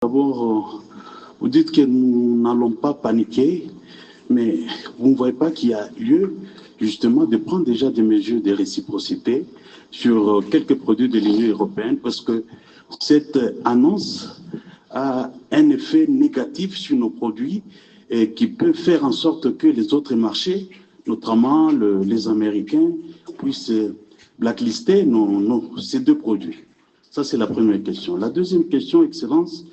D'abord, vous dites que nous n'allons pas paniquer, mais vous ne voyez pas qu'il y a lieu justement de prendre déjà des mesures de réciprocité sur quelques produits de l'Union européenne parce que cette annonce a un effet négatif sur nos produits et qui peut faire en sorte que les autres marchés, notamment les Américains, puissent blacklister ces deux produits. Ça, c'est la première question. La deuxième question, Excellence,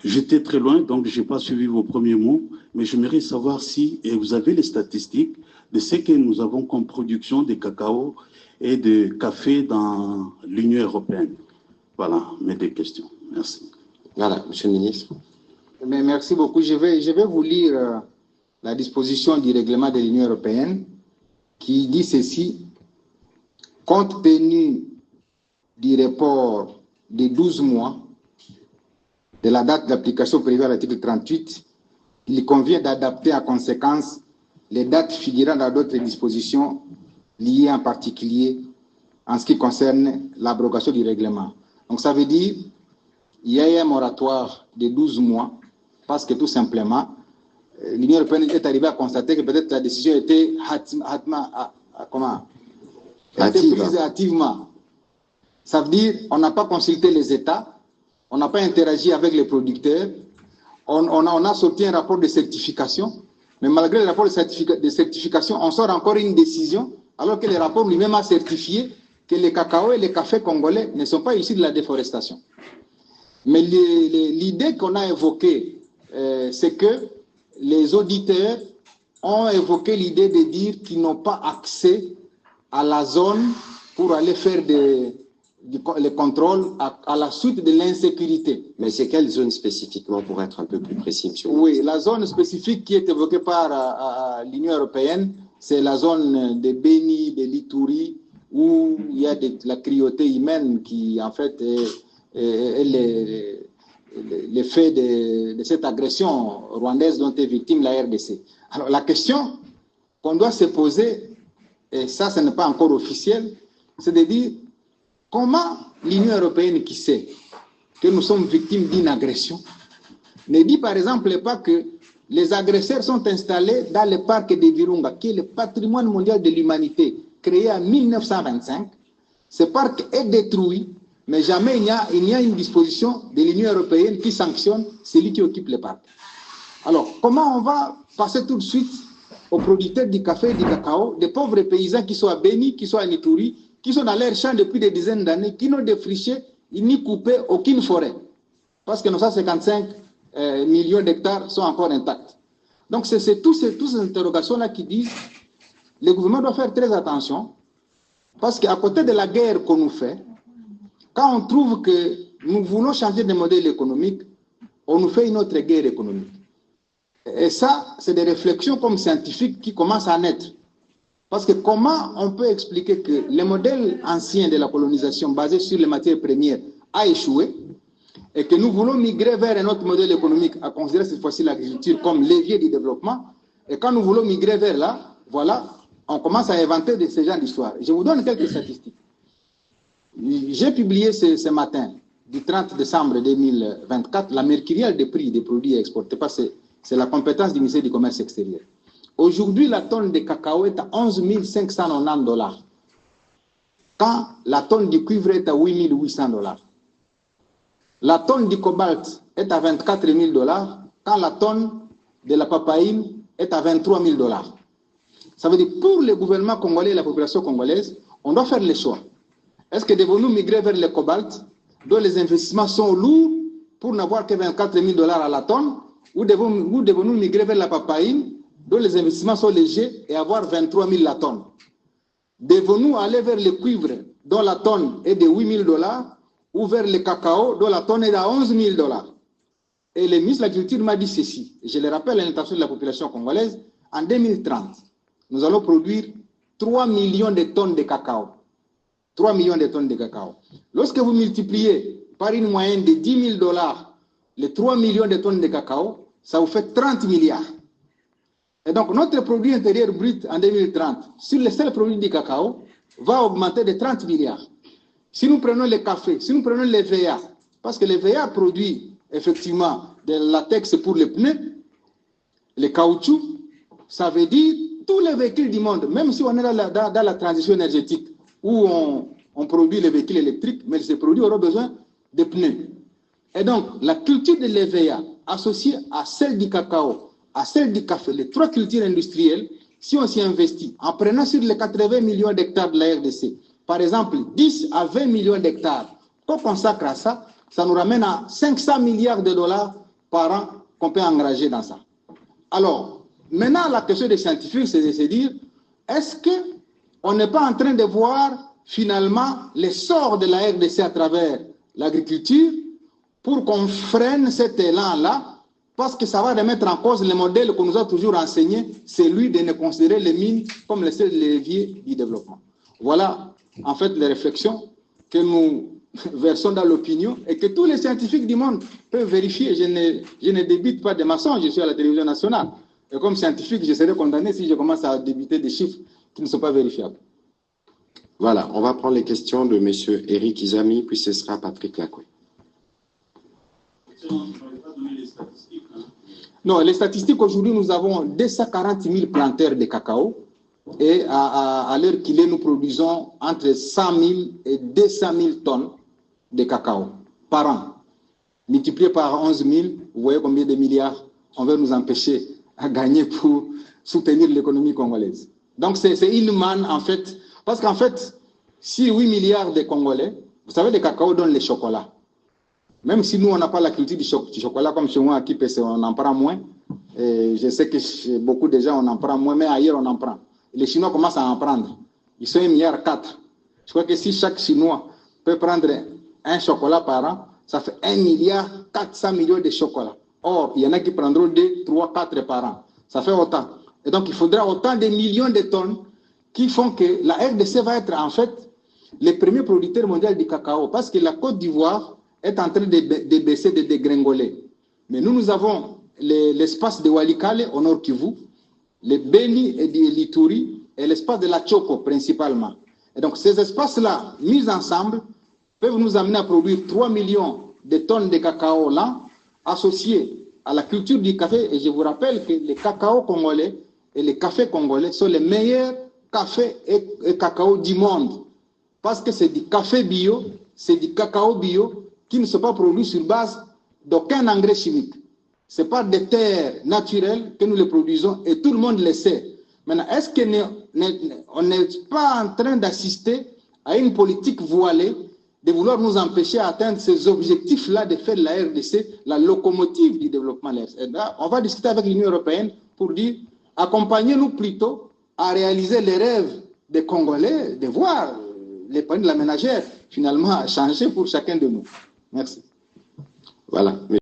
j'étais très loin, donc je n'ai pas suivi vos premiers mots, mais j'aimerais savoir si vous avez les statistiques de ce que nous avons comme production de cacao et de café dans l'Union européenne. Voilà mes deux questions. Merci. Voilà, Monsieur le ministre. Mais merci beaucoup. Je vais vous lire la disposition du règlement de l'Union européenne qui dit ceci. Compte tenu du report de 12 mois de la date d'application prévue à l'article 38, il convient d'adapter en conséquence les dates figurant dans d'autres dispositions liées en particulier en ce qui concerne l'abrogation du règlement. Donc ça veut dire qu'il y a un moratoire de 12 mois parce que tout simplement, l'Union européenne est arrivée à constater que peut-être la décision était prise hâtivement. Ça veut dire qu'on n'a pas consulté les États, on n'a pas interagi avec les producteurs, on a sorti un rapport de certification, mais malgré le rapport de certification, on sort encore une décision, alors que le rapport lui-même a certifié que les cacao et les cafés congolais ne sont pas issus de la déforestation. Mais l'idée qu'on a évoquée, c'est que les auditeurs ont évoqué l'idée de dire qu'ils n'ont pas accès à la zone pour aller faire les contrôles à la suite de l'insécurité. Mais c'est quelle zone spécifiquement pour être un peu plus précis, monsieur? Oui, la zone spécifique qui est évoquée par l'Union européenne, c'est la zone de Beni, de l'Ituri, où il y a la cruauté humaine qui, en fait, est l'effet de cette agression rwandaise dont est victime la RDC. Alors, la question qu'on doit se poser, et ça, ce n'est pas encore officiel, c'est de dire comment l'Union européenne qui sait que nous sommes victimes d'une agression ne dit par exemple pas que les agresseurs sont installés dans le parc de Virunga, qui est le patrimoine mondial de l'humanité, créé en 1925. Ce parc est détruit, mais jamais il n'y a une disposition de l'Union européenne qui sanctionne celui qui occupe le parc. Alors, comment on va passer tout de suite aux producteurs du café et du cacao, des pauvres paysans qui sont à Beni, qui sont à Ituri, qui sont dans leurs champs depuis des dizaines d'années, qui n'ont défriché ni coupé aucune forêt, parce que nos 155 millions d'hectares sont encore intacts. Donc, c'est toutes ces interrogations-là qui disent que le gouvernement doit faire très attention, parce qu'à côté de la guerre qu'on nous fait, quand on trouve que nous voulons changer de modèle économique, on nous fait une autre guerre économique. Et ça, c'est des réflexions comme scientifiques qui commencent à naître. Parce que comment on peut expliquer que le modèle ancien de la colonisation basé sur les matières premières a échoué et que nous voulons migrer vers un autre modèle économique à considérer cette fois-ci l'agriculture comme levier du développement, et quand nous voulons migrer vers là, voilà, on commence à inventer de ces genres d'histoires. Je vous donne quelques statistiques. J'ai publié ce matin, du 30 décembre 2024, la mercuriale des prix des produits exportés, parce que c'est la compétence du ministère du Commerce extérieur. Aujourd'hui, la tonne de cacao est à 11 590 $, quand la tonne du cuivre est à 8 800 $. La tonne du cobalt est à 24 000 $, quand la tonne de la papaïne est à 23 000 $. Ça veut dire que pour le gouvernement congolais et la population congolaise, on doit faire le choix. Est-ce que devons-nous migrer vers le cobalt, dont les investissements sont lourds, pour n'avoir que 24 000 $ à la tonne, ou devons-nous migrer vers la papaïne, dont les investissements sont légers, et avoir 23 000 la tonne? Devons-nous aller vers le cuivre, dont la tonne est de 8 000 $, ou vers le cacao, dont la tonne est à 11 000 $? Et le ministre de l'Agriculture m'a dit ceci, et je le rappelle à l'intention de la population congolaise, en 2030, nous allons produire 3 millions de tonnes de cacao. 3 millions de tonnes de cacao. Lorsque vous multipliez par une moyenne de 10 000 $ les 3 millions de tonnes de cacao, ça vous fait 30 milliards. Et donc, notre produit intérieur brut en 2030, sur les seuls produits du cacao, va augmenter de 30 milliards. Si nous prenons le café, si nous prenons les VA, Parce que l'EVA produit effectivement de latex pour les pneus, les caoutchoucs. Ça veut dire tous les véhicules du monde, même si on est dans la transition énergétique, où on produit les véhicules électriques, mais ces produits auront besoin de pneus. Et donc, la culture de l'EVA, associée à celle du cacao, à celle du café, les trois cultures industrielles, si on s'y investit, en prenant sur les 80 millions d'hectares de la RDC, par exemple, 10 à 20 millions d'hectares, qu'on consacre à ça, ça nous ramène à 500 milliards de dollars par an qu'on peut engager dans ça. Alors, maintenant, la question des scientifiques, c'est de se dire, est-ce qu'on n'est pas en train de voir finalement l'essor de la RDC à travers l'agriculture pour qu'on freine cet élan-là, parce que ça va remettre en cause le modèle qu'on nous a toujours enseigné, celui de ne considérer les mines comme le seul levier du développement. Voilà, en fait, les réflexions que nous versons dans l'opinion et que tous les scientifiques du monde peuvent vérifier. Je ne débite pas de mensonges, je suis à la télévision nationale. Et comme scientifique, je serai condamné si je commence à débiter des chiffres qui ne sont pas vérifiables. Voilà, on va prendre les questions de M. Eric Izami, puis ce sera Patrick Lacoué. Non, les statistiques, aujourd'hui, nous avons 240 000 planteurs de cacao. Et à l'heure qu'il est, nous produisons entre 100 000 et 200 000 tonnes de cacao par an. Multiplié par 11 000, vous voyez combien de milliards on veut nous empêcher à gagner pour soutenir l'économie congolaise. Donc c'est inhumain en fait, parce qu'en fait, si 8 milliards de Congolais, vous savez, le cacao donne le chocolat. Même si nous, on n'a pas la culture du chocolat comme chez moi, à Kipese, on en prend moins. Et je sais que chez beaucoup de gens, on en prend moins, mais ailleurs, on en prend. Les Chinois commencent à en prendre. Ils sont 1,4 milliard. Je crois que si chaque Chinois peut prendre un chocolat par an, ça fait 1,4 milliard de chocolat. Or, il y en a qui prendront 2, 3, 4 par an. Ça fait autant. Et donc, il faudra autant de millions de tonnes qui font que la RDC va être en fait le premier producteur mondial du cacao. Parce que la Côte d'Ivoire est en train de baisser, de dégringoler. Mais nous avons l'espace de Walikale au nord Kivu, les Beni et de l'Ituri et l'espace de la Tchoko principalement. Et donc ces espaces-là, mis ensemble, peuvent nous amener à produire 3 millions de tonnes de cacao là, associés à la culture du café. Et je vous rappelle que les cacao congolais et les cafés congolais sont les meilleurs cafés et cacao du monde. Parce que c'est du café bio, c'est du cacao bio qui ne sont pas produits sur base d'aucun engrais chimique. Ce n'est pas des terres naturelles que nous les produisons et tout le monde le sait. Maintenant, est-ce qu'on n'est pas en train d'assister à une politique voilée de vouloir nous empêcher d'atteindre ces objectifs-là de faire de la RDC la locomotive du développement? Et là, on va discuter avec l'Union européenne pour dire accompagnez-nous plutôt à réaliser les rêves des Congolais, de voir les paniers de la ménagère finalement changer pour chacun de nous. Merci. Voilà.